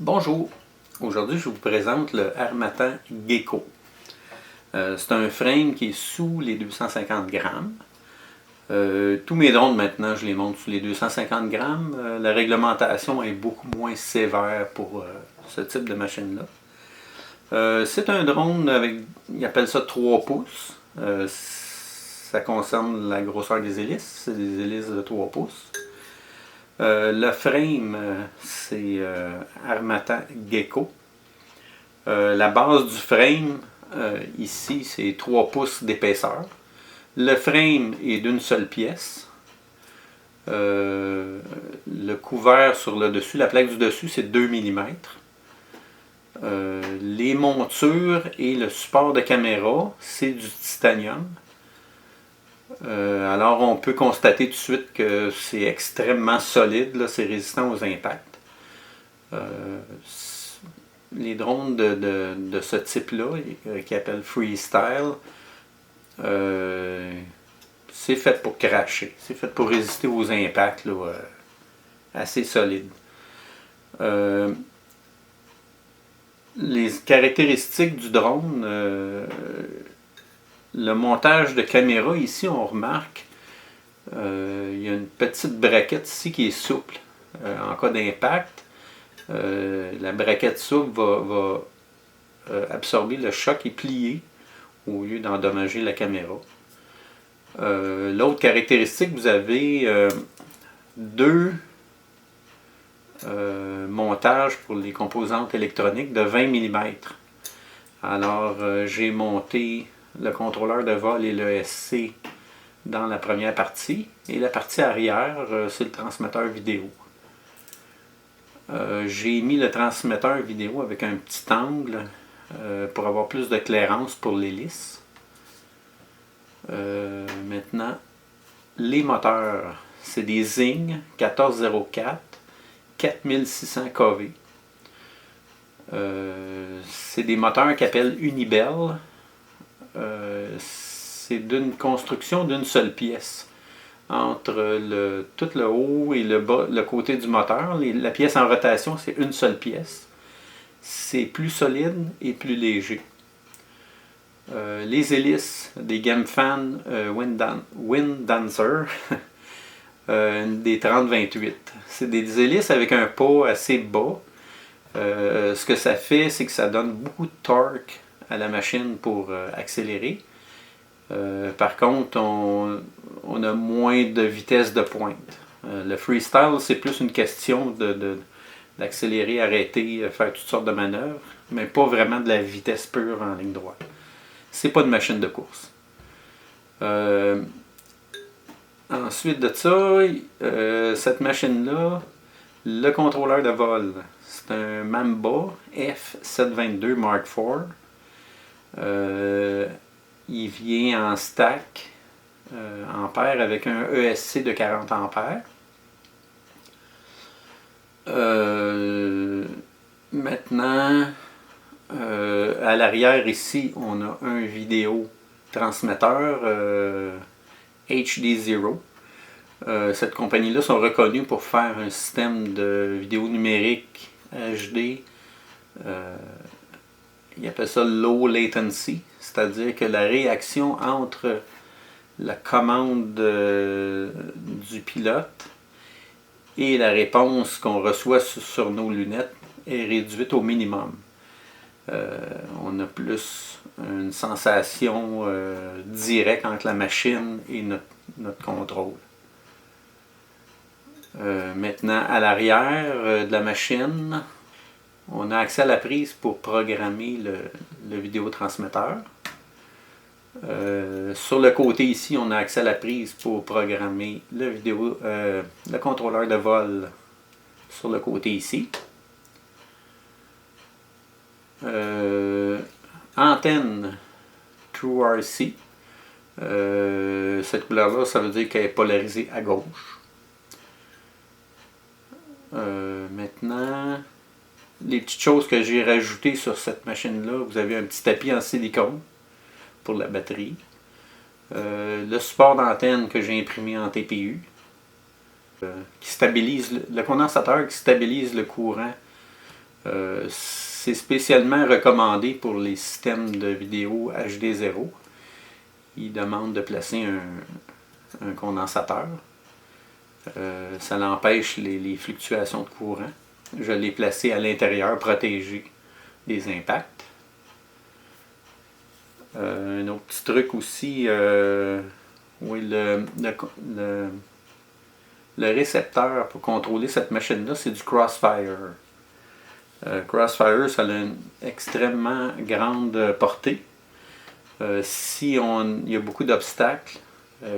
Bonjour, aujourd'hui je vous présente le Harmattan Gecko. C'est un frame qui est sous les 250 grammes. Tous mes drones maintenant je les monte sous les 250 grammes. La réglementation est beaucoup moins sévère pour ce type de machine-là. C'est un drone avec, ils appellent ça 3 pouces. Ça concerne la grosseur des hélices, c'est des hélices de 3 pouces. Le frame, c'est Harmattan Gecko. La base du frame, ici, c'est 3 pouces d'épaisseur. Le frame est d'une seule pièce. Le couvert sur le dessus, la plaque du dessus, c'est 2 mm. Les montures et le support de caméra, c'est du titanium. Alors on peut constater tout de suite que c'est extrêmement solide, c'est résistant aux impacts. Les drones de ce type-là, qui appellent freestyle, c'est fait pour cracher, c'est fait pour résister aux impacts là, assez solides. Les caractéristiques du drone, le montage de caméra, ici on remarque, il y a une petite braquette ici qui est souple. En cas d'impact, la braquette souple va absorber le choc et plier au lieu d'endommager la caméra. L'autre caractéristique, vous avez deux montages pour les composantes électroniques de 20 mm. Alors j'ai monté le contrôleur de vol et le SC dans la première partie, et la partie arrière, c'est le transmetteur vidéo. J'ai mis le transmetteur vidéo avec un petit angle pour avoir plus de clairance pour l'hélice. Maintenant, les moteurs, c'est des Zing 1404 4600 kV. C'est des moteurs qu'ils appellent Unibel. C'est d'une construction d'une seule pièce. Entre tout le haut et le bas, le côté du moteur, la pièce en rotation, c'est une seule pièce. C'est plus solide et plus léger. Les hélices des Gemfan Wind Dancer, des 30-28. C'est des hélices avec un pas assez bas. Ce que ça fait, c'est que ça donne beaucoup de torque à la machine pour accélérer. Par contre, on a moins de vitesse de pointe. Le freestyle, c'est plus une question d'accélérer, arrêter, faire toutes sortes de manœuvres, mais pas vraiment de la vitesse pure en ligne droite. C'est pas une machine de course. Ensuite de ça, cette machine-là, le contrôleur de vol, c'est un Mamba F722 Mark IV. Il vient en stack en paire avec un ESC de 40 ampères. Maintenant, à l'arrière ici, on a un vidéo transmetteur HD0. Cette compagnie-là sont reconnus pour faire un système de vidéo numérique HD. Ils appellent ça low latency, c'est-à-dire que la réaction entre la commande du pilote et la réponse qu'on reçoit sur nos lunettes est réduite au minimum. On a plus une sensation directe entre la machine et notre contrôle. Maintenant, à l'arrière de la machine, on a accès à la prise pour programmer le vidéotransmetteur. Sur le côté ici, on a accès à la prise pour programmer le contrôleur de vol sur le côté ici. Antenne TrueRC. Cette couleur-là, ça veut dire qu'elle est polarisée à gauche. Maintenant, les petites choses que j'ai rajoutées sur cette machine-là, vous avez un petit tapis en silicone pour la batterie. Le support d'antenne que j'ai imprimé en TPU, qui stabilise le condensateur qui stabilise le courant C'est spécialement recommandé pour les systèmes de vidéo HD0. Il demande de placer un condensateur. Ça l'empêche les fluctuations de courant. Je l'ai placé à l'intérieur, protégé des impacts. Un autre petit truc aussi, oui, le récepteur pour contrôler cette machine-là, c'est du Crossfire. Crossfire, ça a une extrêmement grande portée. Si il y a beaucoup d'obstacles,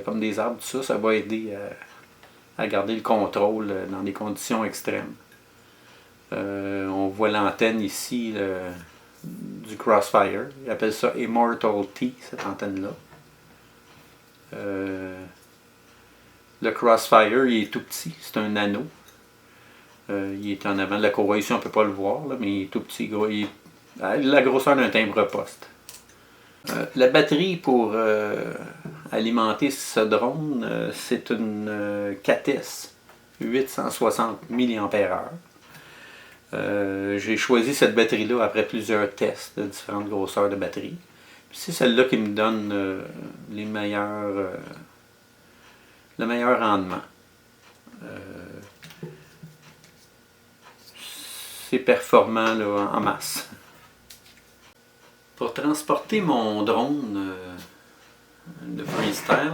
comme des arbres, tout ça, ça va aider à garder le contrôle dans des conditions extrêmes. On voit l'antenne ici du Crossfire. Ils appellent ça Immortal T, cette antenne-là. Le Crossfire, il est tout petit, c'est un anneau. Il est en avant de la courroie ici, on ne peut pas le voir, là, mais il est tout petit. Il a la grosseur d'un timbre-poste. La batterie pour alimenter ce drone, c'est une KTES 860 mAh. J'ai choisi cette batterie-là après plusieurs tests de différentes grosseurs de batterie. C'est celle-là qui me donne le meilleur rendement. C'est performant là, en masse. Pour transporter mon drone de freestyle,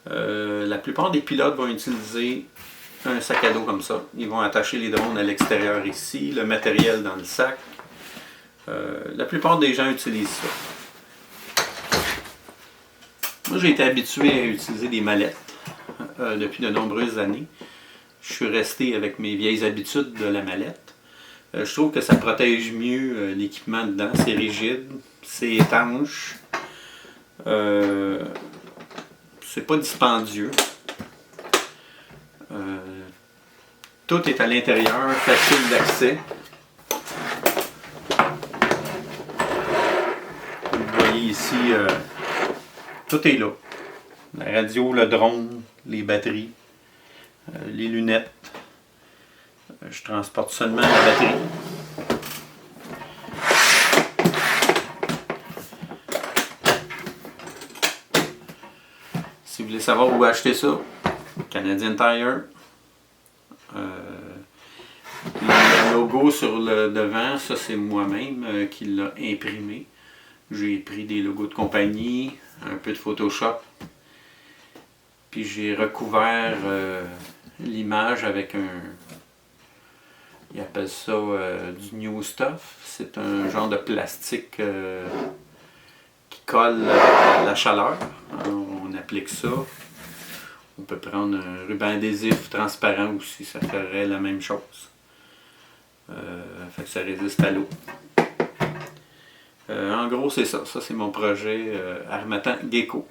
la plupart des pilotes vont utiliser un sac à dos comme ça. Ils vont attacher les drones à l'extérieur ici, le matériel dans le sac. La plupart des gens utilisent ça. Moi, j'ai été habitué à utiliser des mallettes depuis de nombreuses années. Je suis resté avec mes vieilles habitudes de la mallette. Je trouve que ça protège mieux l'équipement dedans. C'est rigide, c'est étanche. C'est pas dispendieux. Tout est à l'intérieur, facile d'accès. Vous voyez ici, tout est là. La radio, le drone, les batteries, les lunettes. Je transporte seulement la batterie. Si vous voulez savoir où acheter ça, Canadian Tire. Le logo sur le devant, ça c'est moi-même qui l'a imprimé. J'ai pris des logos de compagnie, un peu de Photoshop, puis j'ai recouvert l'image avec ils appellent ça du New Stuff. C'est un genre de plastique qui colle à la chaleur. Alors, on applique ça. On peut prendre un ruban adhésif transparent aussi, ça ferait la même chose. Fait que ça résiste à l'eau. En gros, c'est ça. Ça, c'est mon projet Harmattan Gecko.